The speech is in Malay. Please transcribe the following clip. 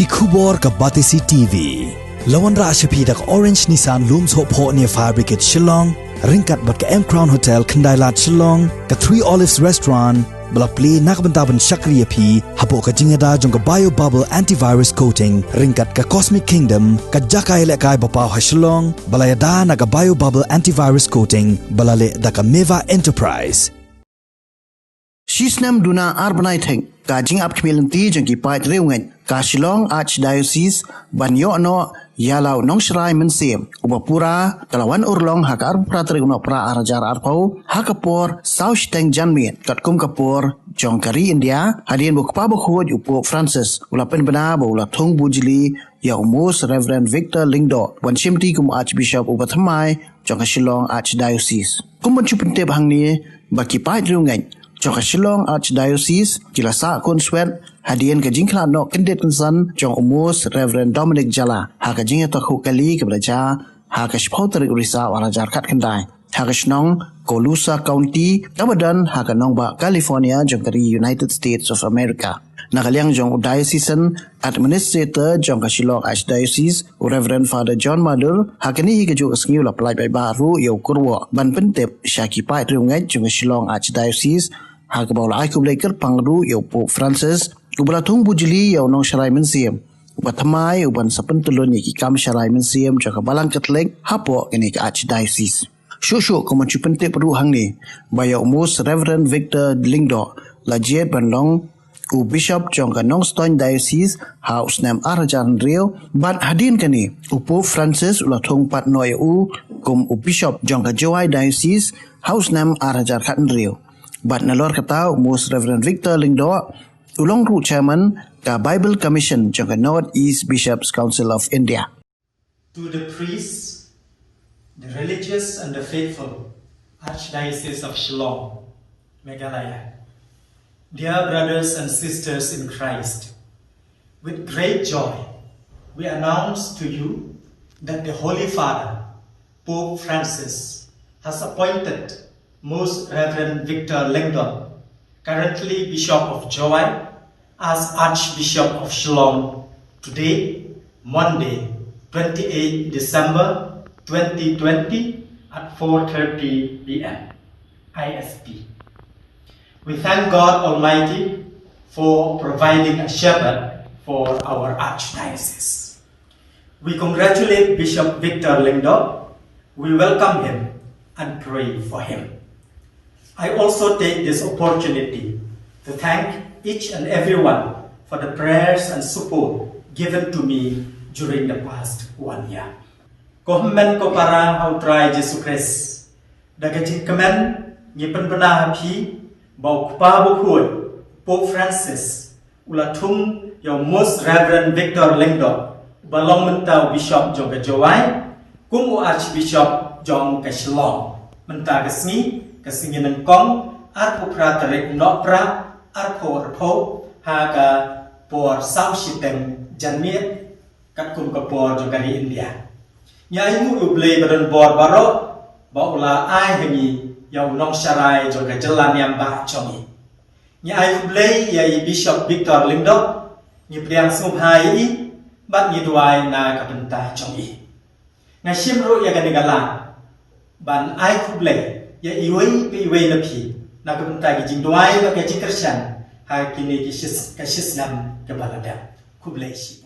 ki khubor ka Batisi TV. Lawan ra ashapi dak Orange Nissan Looms Hope Ho near Fire Brigade Shillong, ringkat bat ka M Crown Hotel Kendailat Shillong, ka Three Olives Restaurant, bala play nakbentaban Shakriya P, hapo ka jingada jong ka Bio Bubble Antivirus Coating, ringkat ka Cosmic Kingdom, ka Jakai Lekai Bapaw ha Shillong, bala yada na ka Bio Bubble Antivirus Coating, bala le da ka Meva Enterprise. Shisnam duna arbanai theng ka jing ap khmelanti jong ki pait reungan ka Shillong Archdiocese banyo no yalau nong shrai mensiem ubapura kalawan urlong haka arpratri no pra arajar arpau hakapor saush teng janmien katkum kapor jong kari India hadien bukpa bukhoj upo Francis ulapen bana ula Thung bujili ya umus Reverend Victor Lyngdoh wan shimti kum Archbishop upa Thymmai jong Shillong Archdiocese kum chupente bhangni baki pait reungan jong Shillong Archdiocese kilasa konswet hadien ka jingkla no kendet kansan jong umus Reverend Dominic Jala ha ka jing to khukali ke braja ha ka shpotri urisa warajar khat khandai ha ka shnong Colusa County kabadan ha ka nong ba California jong kari United States of America nakaliang jong diocesan administrator jong ka Shillong Archdiocese Reverend Father John Madur ha kani ka ju asngiu la plai bai baru yo kurwo ban pentep shaki pai riungai jong Shillong Archdiocese ha ka baula ai kubleker pangru yo Pope Francis ubala Thung bujili yo nong sharai mensiem uba Thymmai uban sapentulun ki kam sharai mensiem jaka balang Catholic hapo kini ka Archdiocese shushu ko manchupente peru hangni baya umus Reverend Victor Lyngdoh lajet bandong u Bishop jong ka nong Stone Diocese house nam arajan rio bat hadin kani u Pope Francis ula Thung pat noy u kum u Bishop jong ka Joai Diocese house nam arajar khat rio bat nalor kata umus Reverend Victor Lyngdoh ulong ru chairman ka Bible Commission jong ka North East Bishops Council of India. To the priests, the religious and the faithful Archdiocese of Shillong, Meghalaya, dear brothers and sisters in Christ, with great joy we announce to you that the Holy Father, Pope Francis, has appointed Most Reverend Victor Lyngdoh, currently Bishop of Joai, as Archbishop of Shillong today, Monday, 28 December 2020 at 4:30 p.m. IST. We thank God Almighty for providing a shepherd for our Archdiocese. We congratulate Bishop Victor Lyngdoh. We welcome him and pray for him. I also take this opportunity to thank each and everyone for the prayers and support given to me during the past 1 year. Kohmen ko para hautrai Jesu Christ. Dagajin kemen ngipen pernah hapi bau kupa bukuy Pope Francis ula Thung yang Most Reverend Victor Lyngdoh balong mentau Bishop jong ke Joai kum Archbishop jong ke Shillong mentah kesni kesingin kong arpo praterik nok pra arpo haga por sau shiteng janmiet kat kum kapor jong kari India nyai mu ublei badan bor baro baula ai hengi yang nong sharai jong ke jalan yang ba chongi nyai ublei yai Bishop Victor Lyngdoh ni priang sum hai bat ni duai na kapenta chongi ngai shimru ya ganigala ban ai ublei ya iwei na pi na kapenta gi jingduai ba ke jingkersan ha kini ki shis nam ke balada kublei shi